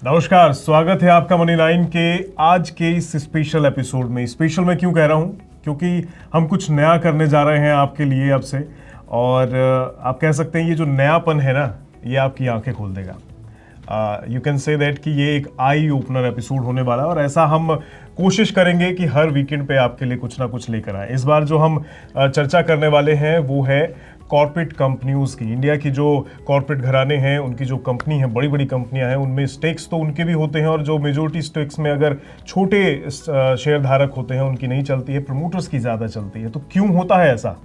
नमस्कार, स्वागत है आपका मनी लाइन के आज के इस स्पेशल एपिसोड में। स्पेशल मैं क्यों कह रहा हूँ? क्योंकि हम कुछ नया करने जा रहे हैं आपके लिए अब से, और आप कह सकते हैं ये जो नयापन है ना, ये आपकी आंखें खोल देगा। यू कैन से दैट कि ये एक आई ओपनर एपिसोड होने वाला है, और ऐसा हम कोशिश करेंगे कि हर वीकेंड पे आपके लिए कुछ ना कुछ लेकर आए। इस बार जो हम चर्चा करने वाले हैं वो है कॉर्पोरेट कंपनियों की। इंडिया की जो कॉर्पोरेट घराने हैं, उनकी जो कंपनी है, बड़ी बड़ी कंपनियां हैं, उनमें स्टेक्स तो उनके भी होते हैं, और जो मेजोरिटी स्टेक्स में अगर छोटे शेयर धारक होते हैं उनकी नहीं चलती है, प्रमोटर्स की ज़्यादा चलती है। तो क्यों होता है ऐसा,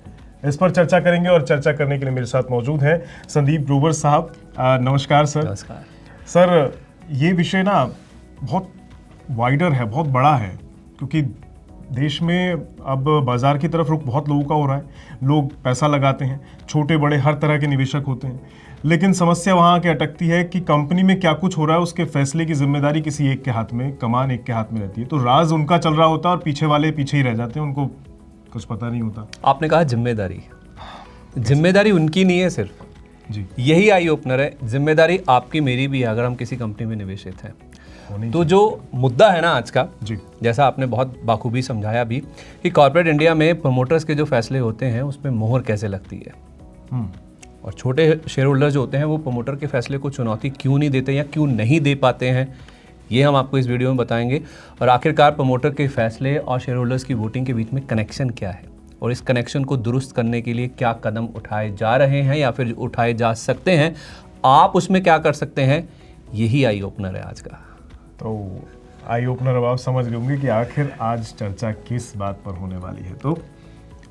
इस पर चर्चा करेंगे। और चर्चा करने के लिए मेरे साथ मौजूद हैं संदीप ग्रोवर साहब। नमस्कार सर। नमस्कार सर, ये विषय ना बहुत वाइडर है, बहुत बड़ा है, क्योंकि देश में अब बाजार की तरफ रुख बहुत लोगों का हो रहा है। लोग पैसा लगाते हैं, छोटे बड़े हर तरह के निवेशक होते हैं, लेकिन समस्या वहाँ आके अटकती है कि कंपनी में क्या कुछ हो रहा है उसके फैसले की जिम्मेदारी किसी एक के हाथ में, कमान एक के हाथ में रहती है। तो राज उनका चल रहा होता है और पीछे वाले पीछे ही रह जाते हैं, उनको कुछ पता नहीं होता। आपने कहा जिम्मेदारी उनकी नहीं है सिर्फ जी, यही आई ओपनर है। जिम्मेदारी आपकी मेरी भी है अगर हम किसी कंपनी में निवेशित हैं। तो जो मुद्दा है ना आज का, जी, जैसा आपने बहुत बाखूबी समझाया भी कि कॉर्पोरेट इंडिया में प्रमोटर्स के जो फैसले होते हैं उसमें मोहर कैसे लगती है, और छोटे शेयर होल्डर जो होते हैं वो प्रमोटर के फैसले को चुनौती क्यों नहीं देते या क्यों नहीं दे पाते हैं, ये हम आपको इस वीडियो में बताएंगे। और आखिरकार प्रमोटर के फैसले और शेयर होल्डर्स की वोटिंग के बीच में कनेक्शन क्या है, और इस कनेक्शन को दुरुस्त करने के लिए क्या कदम उठाए जा रहे हैं या फिर उठाए जा सकते हैं, आप उसमें क्या कर सकते हैं, यही आई ओपनर है आज का। तो आई ओपनर अब आप समझ गए होंगे कि आखिर आज चर्चा किस बात पर होने वाली है। तो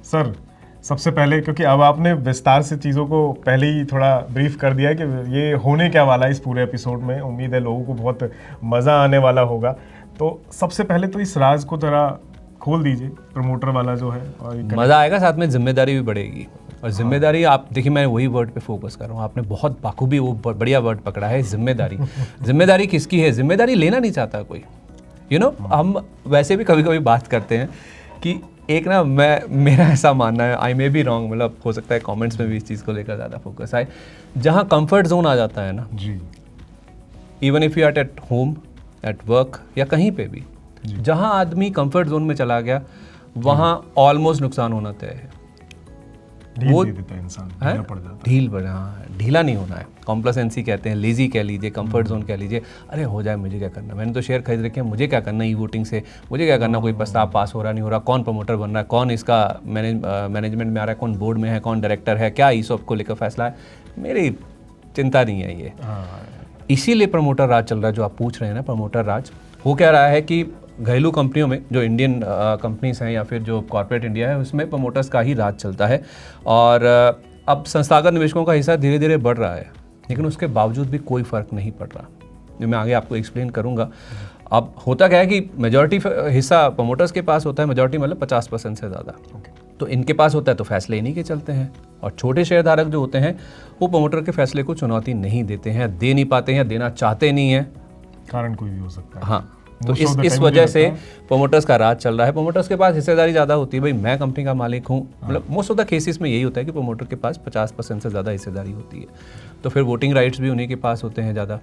सर, सबसे पहले, क्योंकि अब आपने विस्तार से चीज़ों को पहले ही थोड़ा ब्रीफ कर दिया कि ये होने क्या वाला है इस पूरे एपिसोड में, उम्मीद है लोगों को बहुत मज़ा आने वाला होगा। तो सबसे पहले तो इस राज को ज़रा खोल दीजिए, प्रमोटर वाला जो है। और मज़ा आएगा, साथ में जिम्मेदारी भी बढ़ेगी। और जिम्मेदारी, आप देखिए मैं वही वर्ड पे फोकस कर रहा हूँ, आपने बहुत बाखूबी वो बढ़िया वर्ड पकड़ा है, जिम्मेदारी। जिम्मेदारी किसकी है? जिम्मेदारी लेना नहीं चाहता कोई। हम वैसे भी कभी कभी बात करते हैं कि एक ना, मेरा ऐसा मानना है, आई मे बी रॉन्ग, मतलब हो सकता है कमेंट्स में भी इस चीज़ को लेकर ज़्यादा फोकस आए, जहाँ कंफर्ट जोन आ जाता है ना जी, even if you are at home, at work या कहीं पे भी, जहाँ आदमी कंफर्ट जोन में चला गया वहाँ ऑलमोस्ट नुकसान होना तय है। ढील दे देता है इंसान, ढीला पड़ जाता है। हाँ, ढीला नहीं होना है। कॉम्प्लासेंसी कहते हैं, लेजी कह लीजिए, कंफर्ट जोन कह लीजिए। अरे हो जाए, मुझे क्या करना, मैंने तो शेयर खरीद रखे हैं, मुझे क्या करना ई वोटिंग से, मुझे क्या करना, कोई प्रस्ताव पास हो रहा नहीं हो रहा, कौन प्रमोटर बन रहा है, कौन इसका मैनेजमेंट में आ रहा है, कौन बोर्ड में है, कौन डायरेक्टर है, क्या ईसॉप को लेकर फैसला है, मेरी चिंता नहीं है ये। इसीलिए प्रमोटर राज चल रहा है जो आप पूछ रहे हैं ना। प्रमोटर राज हो क्या रहा है कि घरेलू कंपनियों में, जो इंडियन कंपनीज हैं या फिर जो कॉर्पोरेट इंडिया है, उसमें प्रमोटर्स का ही राज चलता है। और अब संस्थागत निवेशकों का हिस्सा धीरे धीरे बढ़ रहा है, लेकिन उसके बावजूद भी कोई फ़र्क नहीं पड़ रहा, जो मैं आगे आपको एक्सप्लेन करूंगा। अब होता क्या है कि मेजॉरिटी हिस्सा प्रमोटर्स के पास होता है, मेजॉरिटी मतलब 50% से ज़्यादा। तो इनके पास होता है तो फैसले इन्हीं के चलते हैं, और छोटे शेयरधारक जो होते हैं वो प्रमोटर के फैसले को चुनौती नहीं देते हैं, दे नहीं पाते हैं, देना चाहते नहीं हैं, कारण कोई भी हो सकता है। हाँ, तो इस वजह से प्रमोटर्स का राज चल रहा है। प्रमोटर्स के पास हिस्सेदारी ज़्यादा होती है, भाई मैं कंपनी का मालिक हूँ, मतलब मोस्ट ऑफ द केसेस में यही होता है कि प्रमोटर के पास 50% से ज़्यादा हिस्सेदारी होती है। तो फिर वोटिंग राइट्स भी उन्हीं के पास होते हैं ज़्यादा,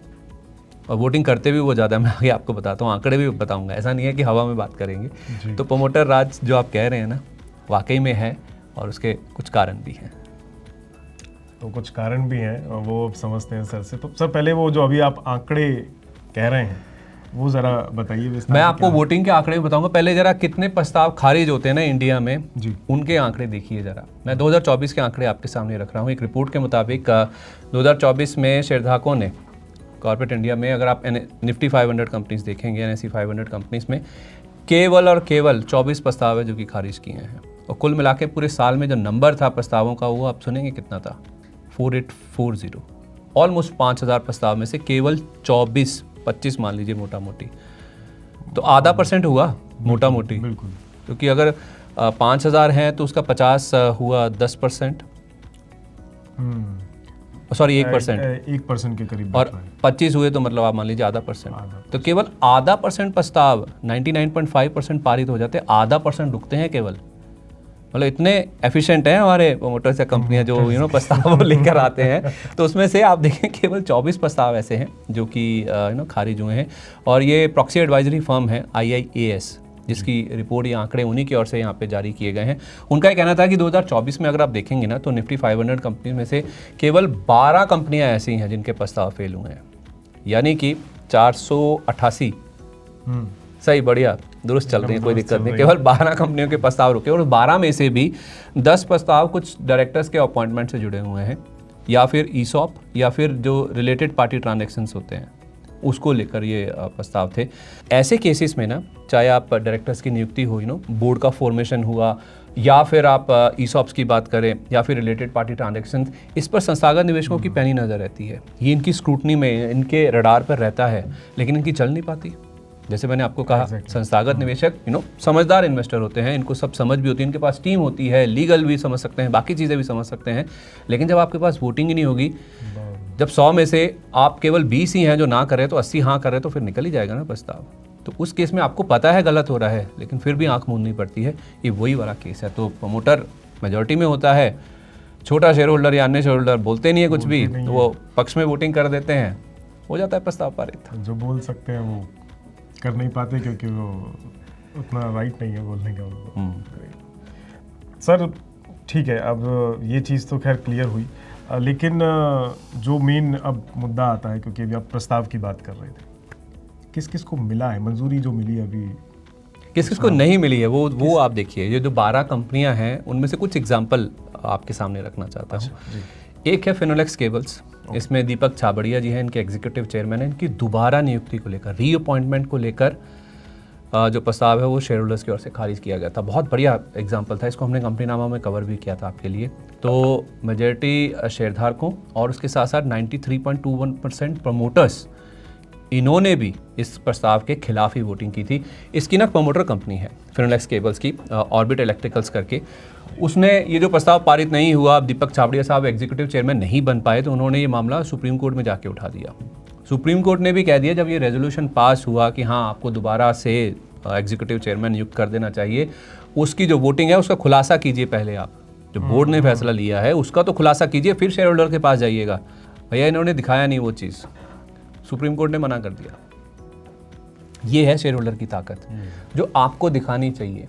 और वोटिंग करते भी वो ज़्यादा। मैं आगे आपको बताता हूँ, आंकड़े भी बताऊँगा, ऐसा नहीं है कि हवा में बात करेंगे। तो प्रमोटर राज जो आप कह रहे हैं ना, वाकई में है, और उसके कुछ कारण भी हैं। तो कुछ कारण भी हैं, और वो समझते हैं सर से। तो सर, पहले वो जो अभी आप आंकड़े कह रहे हैं वो जरा बताइए। मैं आपको वोटिंग के आंकड़े बताऊंगा, पहले जरा कितने प्रस्ताव खारिज होते हैं ना इंडिया में जी, उनके आंकड़े देखिए जरा। मैं 2024 के आंकड़े आपके सामने रख रहा हूँ। एक रिपोर्ट के मुताबिक 2024 में शेयरधारकों ने कॉर्पोरेट इंडिया में, अगर आप निफ्टी 500 कंपनीज देखेंगे, NSE 500 कंपनीज में केवल और केवल 24 प्रस्ताव है जो कि खारिज किए हैं। और कुल मिला के पूरे साल में जो नंबर था प्रस्तावों का, वो आप सुनेंगे कितना था, 4840। ऑलमोस्ट 5000 प्रस्ताव में से केवल 25 मान लीजिए मोटा मोटी, तो आधा % हुआ मोटा मोटी। बिल्कुल, क्योंकि अगर 5000 हैं तो उसका 50 हुआ 10%, सॉरी 1% के करीब, और 25 हुए तो मतलब आप मान लीजिए आधा %। तो केवल आधा % प्रस्ताव 99.5% पारित हो जाते हैं, आधा % रुकते हैं केवल। मतलब इतने एफिशिएंट हैं हमारे प्रोमोटर्स या कंपनियां जो प्रस्ताव लेकर आते हैं। तो उसमें से आप देखें केवल 24 प्रस्ताव ऐसे हैं जो कि खारिज हुए हैं। और ये प्रॉक्सी एडवाइजरी फर्म है IIAS, जिसकी रिपोर्ट ये आंकड़े उन्हीं की ओर से यहाँ पे जारी किए गए हैं। उनका ये कहना था कि 2024 में अगर आप देखेंगे ना तो निफ्टी 500 कंपनी में से केवल 12 कंपनियां ऐसी हैं जिनके प्रस्ताव फेल हुए हैं, यानी कि 488। सही, बढ़िया, दुरुस्त चल रही है, कोई दिक्कत नहीं। केवल 12 कंपनियों के प्रस्ताव रुके और 12 में से भी 10 प्रस्ताव कुछ डायरेक्टर्स के अपॉइंटमेंट से जुड़े हुए हैं, या फिर ESOP या फिर जो रिलेटेड पार्टी ट्रांजैक्शंस होते हैं उसको लेकर ये प्रस्ताव थे। ऐसे केसेस में ना, चाहे आप डायरेक्टर्स की नियुक्ति हो, बोर्ड का फॉर्मेशन हुआ, या फिर आप ESOPs की बात करें, या फिर रिलेटेड पार्टी ट्रांजैक्शंस, इस पर संस्थागत निवेशकों की पैनी नज़र रहती है। ये इनकी स्क्रूटनी में, इनके रडार पर रहता है, लेकिन इनकी चल नहीं पाती। जैसे मैंने आपको कहा, संस्थागत निवेशक समझदार इन्वेस्टर होते हैं, इनको सब समझ भी होती है, इनके पास टीम होती है, लीगल भी समझ सकते हैं, बाकी चीज़ें भी समझ सकते हैं। लेकिन जब आपके पास वोटिंग ही नहीं होगी, जब 100 में से आप केवल 20 ही हैं जो ना करें, तो 80 हाँ करें, तो फिर निकल ही जाएगा ना प्रस्ताव। तो उस केस में आपको पता है गलत हो रहा है, लेकिन फिर भी आंख मूंदनी पड़ती है। ये वही वाला केस है। तो प्रमोटर मेजॉरिटी में होता है, छोटा शेयर होल्डर या अन्य शेयर होल्डर बोलते नहीं है कुछ भी, तो वो पक्ष में वोटिंग कर देते हैं, हो जाता है प्रस्ताव पारित। जो बोल सकते हैं वो कर नहीं पाते, क्योंकि वो उतना राइट नहीं है बोलने का। सर ठीक है, अब ये चीज़ तो खैर क्लियर हुई, लेकिन जो मेन अब मुद्दा आता है, क्योंकि अभी आप प्रस्ताव की बात कर रहे थे, किस किस को मिला है मंजूरी, जो मिली अभी किस किस को नहीं मिली है, वो आप देखिए। ये जो 12 कंपनियां हैं उनमें से कुछ एग्जांपल आपके सामने रखना चाहता हूँ। एक है फिनोलेक्स केबल्स, इसमें दीपक छाबड़िया जी हैं, इनके एग्जीक्यूटिव चेयरमैन हैं। इनकी दोबारा नियुक्ति को लेकर, रीअपॉइंटमेंट को लेकर जो प्रस्ताव है वो शेयर होल्डर्स की ओर से खारिज किया गया था। बहुत बढ़िया एग्जांपल था, इसको हमने कंपनी नामा में कवर भी किया था आपके लिए। तो मेजॉरिटी शेयरधारकों और उसके साथ साथ 93.21% प्रमोटर्स, इन्होंने भी इस प्रस्ताव के खिलाफ ही वोटिंग की थी। इसकी ना प्रमोटर कंपनी है फिनोलेक्स केबल्स की, ऑर्बिट इलेक्ट्रिकल्स करके। उसने ये जो प्रस्ताव पारित नहीं हुआ, दीपक छाबड़िया साहब एग्जीक्यूटिव चेयरमैन नहीं बन पाए, तो उन्होंने ये मामला सुप्रीम कोर्ट में जाके उठा दिया। सुप्रीम कोर्ट ने भी कह दिया, जब ये रेजोल्यूशन पास हुआ कि हाँ आपको दोबारा से एग्जीक्यूटिव चेयरमैन नियुक्त कर देना चाहिए, उसकी जो वोटिंग है उसका खुलासा कीजिए पहले आप। जो बोर्ड ने फैसला लिया है उसका तो खुलासा कीजिए, फिर शेयर होल्डर के पास जाइएगा। भैया इन्होंने दिखाया नहीं वो चीज़, सुप्रीम कोर्ट ने मना कर दिया। ये है शेयर होल्डर की ताकत, जो आपको दिखानी चाहिए,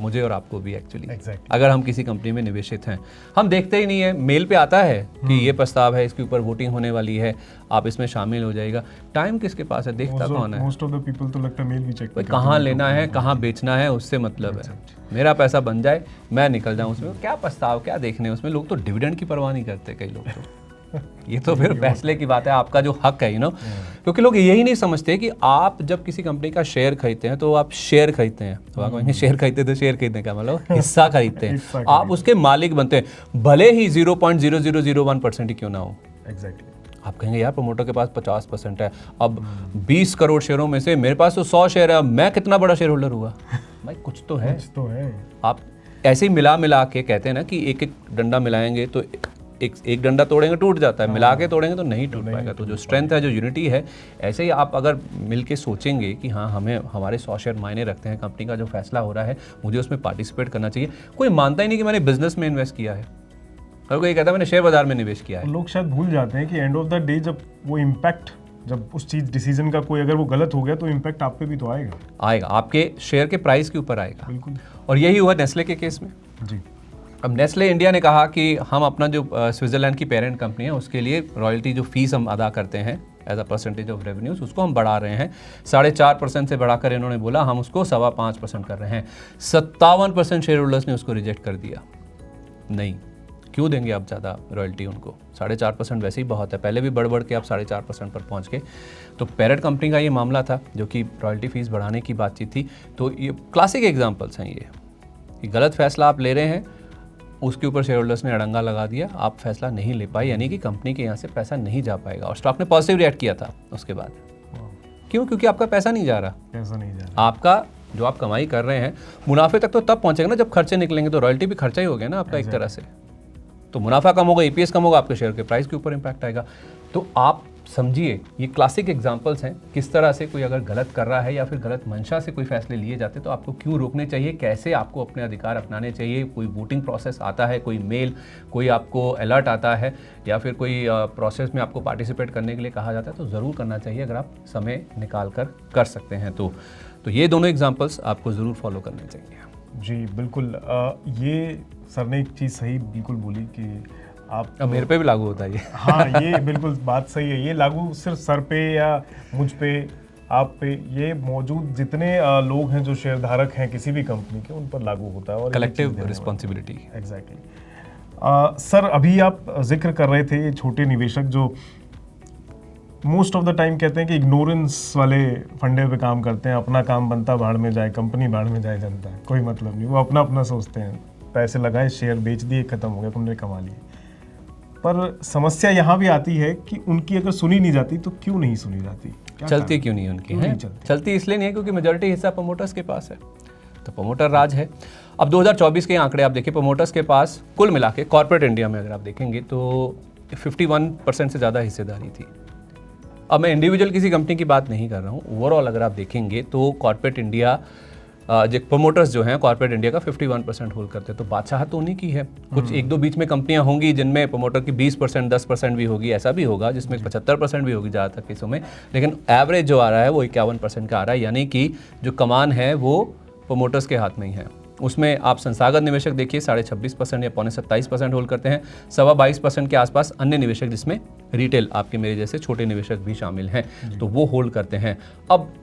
मुझे और आपको भी एक्चुअली। अगर हम किसी कंपनी में निवेशित हैं, हम देखते ही नहीं है, मेल पे आता है कि ये प्रस्ताव है, इसके ऊपर वोटिंग होने वाली है, आप इसमें शामिल हो जाइएगा। टाइम किसके पास है, देखता कौन है? मोस्ट ऑफ द पीपल तो लगता है मेल भी चेक कहाँ लेना है, कहाँ बेचना है, उससे मतलब है। मेरा पैसा बन जाए, मैं निकल जाऊँ उसमें, क्या प्रस्ताव क्या देखने उसमें। लोग तो डिविडेंड की परवाह नहीं करते, कई लोग तो। ये तो फिर फैसले की बात है, आपका जो हक है क्योंकि लोग यही नहीं समझते कि आप जब किसी कंपनी का शेयर खरीदते हैं तो आप शेयर खरीदते हैं। तो आप कहेंगे शेयर खरीदते तो शेयर खरीदने का मतलब हिस्सा खरीदते हैं, आप उसके मालिक बनते हैं, भले ही 0.0001% ही क्यों ना हो। आप कहेंगे यार प्रमोटर के पास 50% है, अब 20 करोड़ शेयरों में से मेरे पास तो 100 शेयर है, मैं कितना बड़ा शेयर होल्डर हुआ। भाई कुछ तो है। आप ऐसे ही मिला के कहते हैं ना कि एक एक डंडा मिलाएंगे तो एक डंडा तोड़ेंगे टूट जाता है, मिला के तोड़ेंगे तो नहीं टूट पाएगा। तो जो स्ट्रेंथ है, जो यूनिटी है, ऐसे ही आप अगर मिल के सोचेंगे कि हाँ हमें हमारे 100 शेयर मायने रखते हैं, कंपनी का जो फैसला हो रहा है मुझे उसमें पार्टिसिपेट करना चाहिए। कोई मानता ही नहीं कि मैंने बिजनेस में इन्वेस्ट किया है, और कोई कहता है मैंने शेयर बाजार में निवेश किया है। लोग शायद भूल जाते हैं कि एंड ऑफ द डे जब वो इम्पैक्ट, जब उस चीज डिसीजन का कोई अगर वो गलत हो गया तो इम्पैक्ट आप पे भी तो आएगा, आपके शेयर के प्राइस के ऊपर आएगा। बिल्कुल। और यही हुआ नेस्ले के केस में जी। अब नेस्ले इंडिया ने कहा कि हम अपना जो स्विट्जरलैंड की पेरेंट कंपनी है उसके लिए रॉयल्टी जो फीस हम अदा करते हैं as a percentage of revenues, उसको हम बढ़ा रहे हैं। 4.5% से बढ़ाकर इन्होंने बोला हम उसको 5.25% कर रहे हैं। 57% शेयर होल्डर्स ने उसको रिजेक्ट कर दिया। नहीं, क्यों देंगे आप ज़्यादा रॉयल्टी उनको? 4.5% वैसे ही बहुत है, पहले भी बढ़ के आप 4.5% पर पहुँच गए। तो पेरेंट कंपनी का ये मामला था जो कि रॉयल्टी फीस बढ़ाने की बातचीत थी। तो ये क्लासिक एग्जाम्पल्स हैं ये गलत फैसला आप ले रहे हैं, उसके ऊपर शेयर होल्डर्स ने अड़ंगा लगा दिया, आप फैसला नहीं ले पाए, यानी कि कंपनी के यहाँ से पैसा नहीं जा पाएगा। और स्टॉक ने पॉजिटिव रिएक्ट किया था उसके बाद। क्यों? क्योंकि आपका पैसा नहीं जा रहा। आपका जो आप कमाई कर रहे हैं, मुनाफे तक तो तब पहुंचेगा ना जब खर्चे निकलेंगे, तो रॉयल्टी भी खर्चा ही हो गया ना आपका एक तरह से। तो मुनाफा कम होगा, EPS कम होगा, आपके शेयर के प्राइस के ऊपर इंपैक्ट आएगा। तो आप समझिए, ये क्लासिक एग्जांपल्स हैं किस तरह से कोई अगर गलत कर रहा है या फिर गलत मंशा से कोई फैसले लिए जाते हैं तो आपको क्यों रोकने चाहिए, कैसे आपको अपने अधिकार अपनाने चाहिए। कोई वोटिंग प्रोसेस आता है, कोई मेल, कोई आपको अलर्ट आता है या फिर कोई प्रोसेस में आपको पार्टिसिपेट करने के लिए कहा जाता है तो ज़रूर करना चाहिए अगर आप समय निकाल कर सकते हैं तो ये दोनों एग्जाम्पल्स आपको ज़रूर फॉलो करने चाहिए। जी बिल्कुल। ये सर ने एक चीज़ सही बिल्कुल बोली कि आप अब मेरे पे भी लागू होता है ये। हाँ, ये बिल्कुल बात सही है। ये लागू सिर्फ सर पे या मुझ पे, आप पे, ये मौजूद जितने लोग हैं जो शेयरधारक हैं किसी भी कंपनी के, उन पर लागू होता है। और कलेक्टिव रिस्पॉन्सिबिलिटी। एग्जैक्टली। सर अभी आप जिक्र कर रहे थे ये छोटे निवेशक जो मोस्ट ऑफ द टाइम कहते हैं कि इग्नोरेंस वाले फंडे पे काम करते हैं, अपना काम बनता भाड़ में जाए, कंपनी भाड़ में जाए, जनता है कोई मतलब नहीं, वो अपना अपना सोचते हैं, पैसे लगाए, शेयर बेच दिए, खत्म हो गया, तुमने कमा लिए। पर समस्या यहाँ भी आती है कि उनकी अगर सुनी नहीं जाती तो क्यों नहीं सुनी जाती, चलती क्यों नहीं उनकी है? चलती इसलिए नहीं है क्योंकि मेजॉरिटी हिस्सा प्रमोटर्स के पास है, तो प्रमोटर राज है। अब 2024 के आंकड़े आप देखिए, प्रमोटर्स के पास कुल मिला के कॉर्पोरेट इंडिया में अगर आप देखेंगे तो 51% से ज़्यादा हिस्सेदारी थी। अब मैं इंडिविजुअल किसी कंपनी की बात नहीं कर रहा हूँ, ओवरऑल अगर आप देखेंगे तो कॉर्पोरेट इंडिया जो प्रमोटर्स जो हैं कॉर्पोरेट इंडिया का 51% होल्ड करते हैं, तो बादशाह तो उन्हीं की है। कुछ एक दो बीच में कंपनियां होंगी जिनमें प्रमोटर की 20% 10% भी होगी, ऐसा भी होगा जिसमें 75% भी होगी ज़्यादातर केसों में, लेकिन एवरेज जो आ रहा है वो 51% का आ रहा है, यानी कि जो कमान है वो प्रमोटर्स के हाथ में ही है। उसमें आप संस्थागत निवेशक देखिए 26.5% या 27% होल्ड करते हैं, 22% के आसपास अन्य निवेशक जिसमें रिटेल आपके मेरे जैसे छोटे निवेशक भी शामिल हैं, तो वो होल्ड करते हैं। अब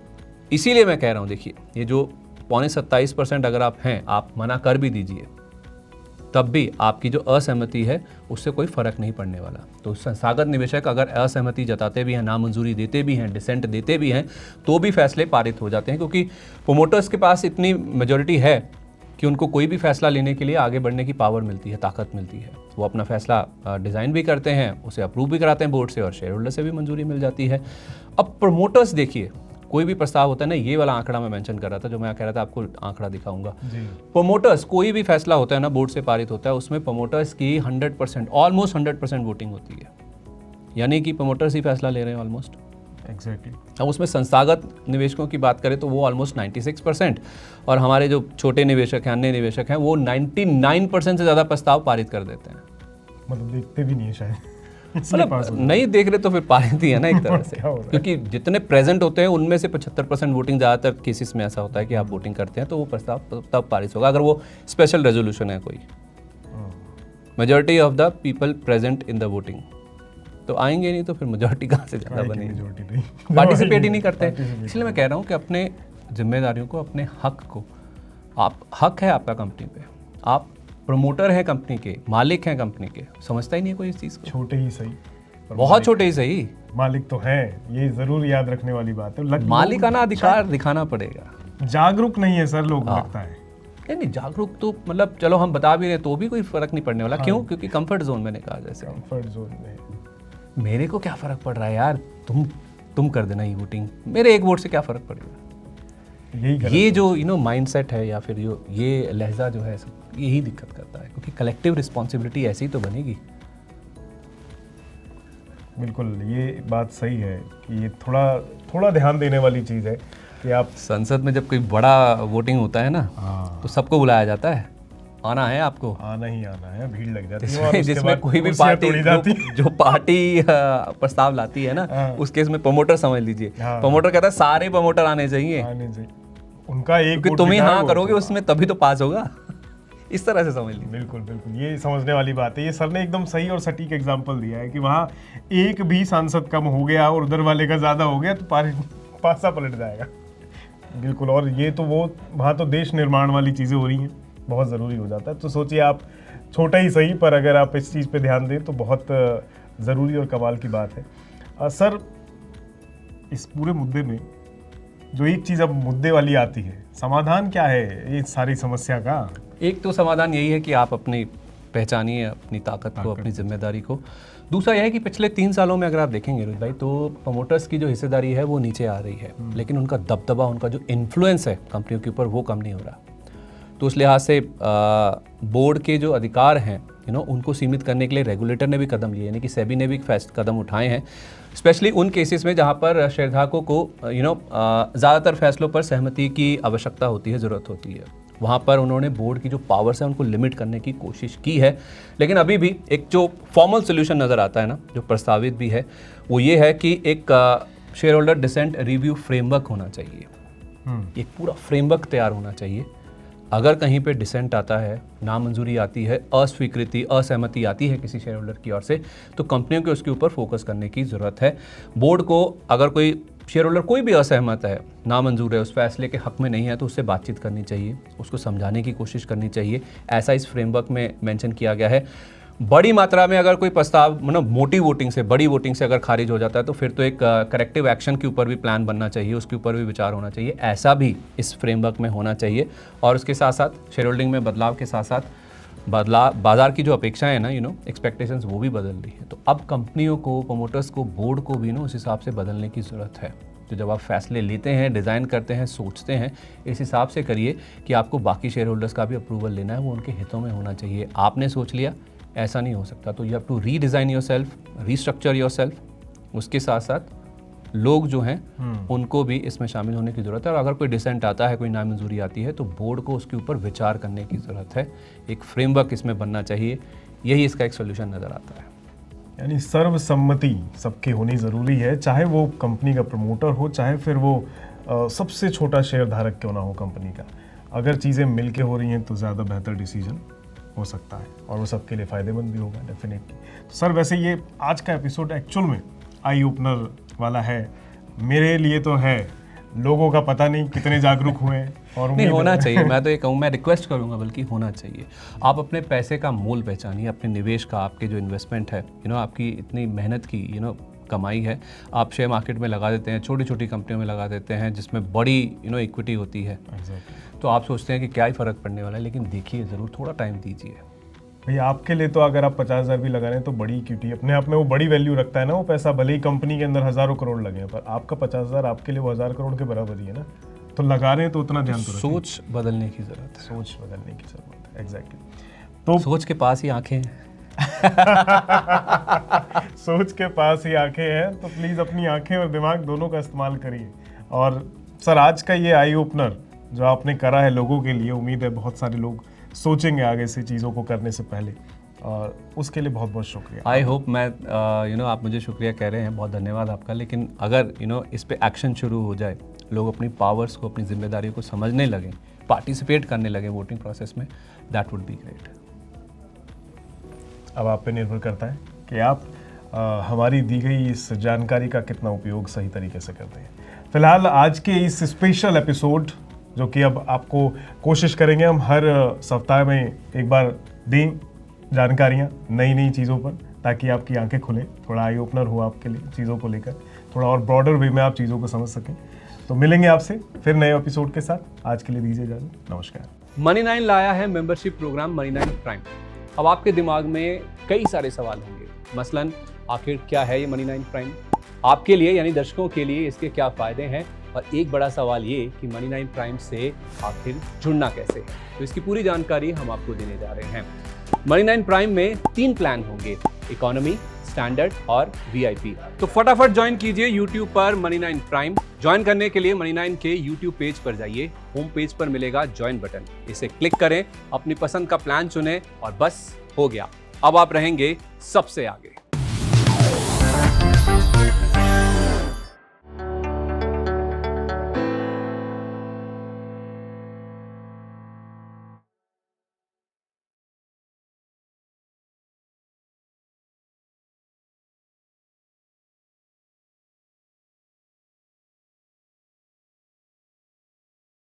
इसीलिए मैं कह रहा हूँ, देखिए ये जो 27% अगर आप हैं, आप मना कर भी दीजिए तब भी आपकी जो असहमति है उससे कोई फर्क नहीं पड़ने वाला। तो संस्थागत निवेशक अगर असहमति जताते भी हैं, नामंजूरी देते भी हैं, डिसेंट देते भी हैं, तो भी फैसले पारित हो जाते हैं, क्योंकि प्रोमोटर्स के पास इतनी मेजॉरिटी है कि उनको कोई भी फैसला लेने के लिए आगे बढ़ने की पावर मिलती है, ताकत मिलती है। वो अपना फैसला डिज़ाइन भी करते हैं, उसे अप्रूव भी कराते हैं बोर्ड से, और शेयर होल्डर से भी मंजूरी मिल जाती है। अब प्रमोटर्स देखिए, कोई भी प्रस्ताव होता है ना, ये वाला आंकड़ा मैं मेंशन कर रहा था, जो मैं कह रहा था आपको आंकड़ा दिखाऊंगा। प्रमोटर्स कोई भी फैसला होता है ना, बोर्ड से पारित होता है, उसमें प्रमोटर्स की 100% ऑलमोस्ट 100% वोटिंग होती है, यानी कि प्रमोटर्स ही फैसला ले रहे हैं ऑलमोस्ट। एग्जैक्टली। अब उसमें संस्थागत निवेशकों की बात करें तो वो ऑलमोस्ट 96%, और हमारे जो छोटे निवेशक हैं, अन्य निवेशक हैं, वो 99% से ज़्यादा प्रस्ताव पारित कर देते हैं। मतलब देखते भी नहीं है शायद, मतलब नहीं देख रहे तो फिर पारित ही है ना एक तरह से, क्योंकि जितने प्रेजेंट होते हैं उनमें से 75% वोटिंग, ज़्यादातर केसेस में ऐसा होता है कि आप वोटिंग करते हैं तो वो प्रस्ताव तब पारित होगा अगर वो स्पेशल रेजोल्यूशन है कोई। Majority of the people present in the voting, तो आएंगे नहीं तो फिर मेजॉरिटी कहाँ से ज़्यादा बनेगी, पार्टिसिपेट ही नहीं करते। इसलिए मैं कह रहा हूँ कि अपने जिम्मेदारियों को, अपने हक को, आप हक है आपका कंपनी पे, आप प्रमोटर हैं कंपनी के, मालिक हैं कंपनी के, समझता ही नहीं है कोई इस चीज़ को। छोटे ही सही, बहुत छोटे ही सही, मालिक तो हैं, ये जरूर याद रखने वाली बात है। मालिकाना अधिकार दिखाना पड़ेगा। जागरूक नहीं है सर लोग, लगता है। नहीं, जागरूक तो मतलब चलो हम बता भी रहे तो भी कोई फर्क नहीं पड़ने वाला। क्यों? क्योंकि कंफर्ट जोन, मैंने कहा जैसे कंफर्ट जोन में मेरे को क्या फर्क पड़ रहा है यार, तुम कर देना ये वोटिंग, मेरे एक वोट से क्या फर्क पड़ेगा। ये जो माइंडसेट है या फिर ये लहजा जो है, यही दिक्कत करता है, क्योंकि कलेक्टिव रिस्पॉन्सिबिलिटी ऐसी तो बनेगी। बिल्कुल, ये बात सही है कि ये थोड़ा ध्यान देने वाली चीज़ है कि आप संसद में जब कोई बड़ा वोटिंग होता है ना, तो सबको बुलाया जाता है, आना है आपको, आना ही आना है, भीड़ लग जाती है, जिसमें कोई भी पार्टी जो पार्टी प्रस्ताव लाती है ना, उस केस में प्रमोटर समझ लीजिए, प्रमोटर कहता है सारे प्रमोटर आने चाहिए, उनका एक, क्योंकि तुम ही हाँ करोगे उसमें तभी तो पास होगा। इस तरह से समझ लीजिए। बिल्कुल बिल्कुल, ये समझने वाली बात है। ये सर ने एकदम सही और सटीक एग्जाम्पल दिया है कि वहाँ एक भी सांसद कम हो गया और उधर वाले का ज़्यादा हो गया तो पासा पलट जाएगा। बिल्कुल, और ये तो वो वहाँ तो देश निर्माण वाली चीज़ें हो रही हैं, बहुत ज़रूरी हो जाता है। तो सोचिए आप, छोटा ही सही पर अगर आप इस चीज़ पे ध्यान दें तो बहुत ज़रूरी और कमाल की बात है। सर, इस पूरे मुद्दे में जो एक चीज़ अब मुद्दे वाली आती है, समाधान क्या है इस सारी समस्या का? एक तो समाधान यही है कि आप अपनी पहचानिए अपनी ताकत को, अपनी जिम्मेदारी को। दूसरा यह है कि पिछले 3 सालों में अगर आप देखेंगे रोहित भाई, तो प्रमोटर्स की जो हिस्सेदारी है वो नीचे आ रही है, लेकिन उनका दबदबा, उनका जो इन्फ्लुएंस है कंपनियों के ऊपर, वो कम नहीं हो रहा। तो उस लिहाज से बोर्ड के जो अधिकार हैं उनको सीमित करने के लिए रेगुलेटर ने भी कदम लिए, यानी कि सेबी ने भी कदम उठाए हैं। स्पेशली उन केसेस में जहाँ पर शेयरधारकों को ज़्यादातर फैसलों पर सहमति की आवश्यकता होती है, ज़रूरत होती है। वहाँ पर उन्होंने बोर्ड की जो पावर्स है उनको लिमिट करने की कोशिश की है, लेकिन अभी भी एक जो फॉर्मल सोल्यूशन नज़र आता है ना, जो प्रस्तावित भी है, वो ये है कि एक shareholder decent review framework होना चाहिए। एक पूरा फ्रेमवर्क तैयार होना चाहिए। अगर कहीं पे डिसेंट आता है, नामंजूरी आती है, अस्वीकृति, असहमति आती है किसी शेयर होल्डर की ओर से, तो कंपनियों को उसके ऊपर फोकस करने की ज़रूरत है। बोर्ड को अगर कोई शेयर होल्डर कोई भी असहमत है, नामंजूर है, उस फैसले के हक में नहीं है, तो उससे बातचीत करनी चाहिए, उसको समझाने की कोशिश करनी चाहिए। ऐसा इस फ्रेमवर्क में मेंशन किया गया है। बड़ी मात्रा में अगर कोई प्रस्ताव मतलब मोटी वोटिंग से, बड़ी वोटिंग से अगर खारिज हो जाता है, तो फिर तो एक करेक्टिव एक्शन के ऊपर भी प्लान बनना चाहिए, उसके ऊपर भी विचार होना चाहिए। ऐसा भी इस फ्रेमवर्क में होना चाहिए। और उसके साथ साथ शेयर होल्डिंग में बदलाव के साथ साथ बाजार की जो अपेक्षाएं हैं ना, एक्सपेक्टेशंस, वो भी बदल रही है। तो अब कंपनियों को, प्रमोटर्स को, बोर्ड को भी उस हिसाब से बदलने की ज़रूरत है। तो जब आप फैसले लेते हैं, डिज़ाइन करते हैं, सोचते हैं, इस हिसाब से करिए कि आपको बाकी शेयर होल्डर्स का भी अप्रूवल लेना है, वो उनके हितों में होना चाहिए। आपने सोच लिया, ऐसा नहीं हो सकता। तो you have to redesign yourself, restructure yourself. उसके साथ साथ लोग जो हैं उनको भी इसमें शामिल होने की ज़रूरत है। और अगर कोई डिसेंट आता है, कोई नामंजूरी आती है, तो बोर्ड को उसके ऊपर विचार करने की ज़रूरत है। एक फ्रेमवर्क इसमें बनना चाहिए। यही इसका एक सोल्यूशन नज़र आता है। यानी सर्वसम्मति सबकी होनी ज़रूरी है, चाहे वो कंपनी का प्रमोटर हो, चाहे फिर वो सबसे छोटा शेयर धारक क्यों ना हो कंपनी का। अगर चीज़ें मिल के हो रही हैं तो ज़्यादा बेहतर डिसीजन हो सकता है और वो सबके लिए फ़ायदेमंद भी होगा डेफिनेटली। तो सर, वैसे ये आज का एपिसोड एक्चुअल में आई ओपनर वाला है, मेरे लिए तो है। लोगों का पता नहीं कितने जागरूक हुए हैं और नहीं होना चाहिए। मैं तो ये कहूँ, मैं रिक्वेस्ट करूँगा बल्कि होना चाहिए। आप अपने पैसे का मोल पहचानिए, अपने निवेश का, आपके जो इन्वेस्टमेंट है, आपकी इतनी मेहनत की कमाई है, आप शेयर मार्केट में लगा देते हैं, छोटी छोटी कंपनियों में लगा देते हैं जिसमें बड़ी इक्विटी होती है। तो आप सोचते हैं कि क्या ही फ़र्क पड़ने वाला है, लेकिन देखिए ज़रूर, थोड़ा टाइम दीजिए। भैया आपके लिए तो अगर आप 50,000 भी लगा रहे हैं तो बड़ी इक्विटी अपने आप में वो बड़ी वैल्यू रखता है ना, वो पैसा भले ही कंपनी के अंदर हज़ारों करोड़ लगे हैं, पर आपका 50,000 आपके लिए वो 1000 करोड़ के बराबर ही है ना। तो लगा रहे हैं तो उतना ध्यान तो रखिए। सोच बदलने की ज़रूरत है। सोच बदलने की ज़रूरत है, एग्जैक्टली। तो सोच के पास ही आंखें हैं। सोच के पास ही आंखें हैं, तो प्लीज़ अपनी आंखें और दिमाग दोनों का इस्तेमाल करिए। और सर, आज का ये आई ओपनर जो आपने करा है लोगों के लिए, उम्मीद है बहुत सारे लोग सोचेंगे आगे से चीज़ों को करने से पहले, और उसके लिए बहुत बहुत शुक्रिया। आई होप मैं आप मुझे शुक्रिया कह रहे हैं, बहुत धन्यवाद आपका। लेकिन अगर इस पे एक्शन शुरू हो जाए, लोग अपनी पावर्स को, अपनी जिम्मेदारियों को समझने लगें, पार्टिसिपेट करने लगें वोटिंग प्रोसेस में, दैट वुड बी ग्रेट। अब आप पे निर्भर करता है कि आप हमारी दी गई इस जानकारी का कितना उपयोग सही तरीके से करते हैं। फिलहाल आज के इस स्पेशल एपिसोड, जो कि अब आपको कोशिश करेंगे हम हर सप्ताह में एक बार दें जानकारियाँ नई नई चीज़ों पर, ताकि आपकी आंखें खुलें, थोड़ा आई ओपनर हो आपके लिए चीज़ों को लेकर, थोड़ा और ब्रॉडर वे में आप चीज़ों को समझ सकें। तो मिलेंगे आपसे फिर नए एपिसोड के साथ। आज के लिए दीजिए इजाज़त, नमस्कार। Money9 लाया है मेंबरशिप प्रोग्राम Money9 प्राइम। अब आपके दिमाग में कई सारे सवाल होंगे, मसलन आखिर क्या है ये Money9 प्राइम, आपके लिए यानी दर्शकों के लिए इसके क्या फ़ायदे हैं, और एक बड़ा सवाल ये कि Money9 प्राइम से आखिर जुड़ना कैसे है। तो इसकी पूरी जानकारी हम आपको देने जा रहे हैं। Money9 प्राइम में 3 प्लान होंगे, इकोनॉमी, स्टैंडर्ड और VIP। तो फटाफट ज्वाइन कीजिए YouTube पर Money9 प्राइम। ज्वाइन करने के लिए Money9 के YouTube पेज पर जाइए, होम पेज पर मिलेगा ज्वाइन बटन, इसे क्लिक करें, अपनी पसंद का प्लान चुनें और बस हो गया, अब आप रहेंगे सबसे आगे।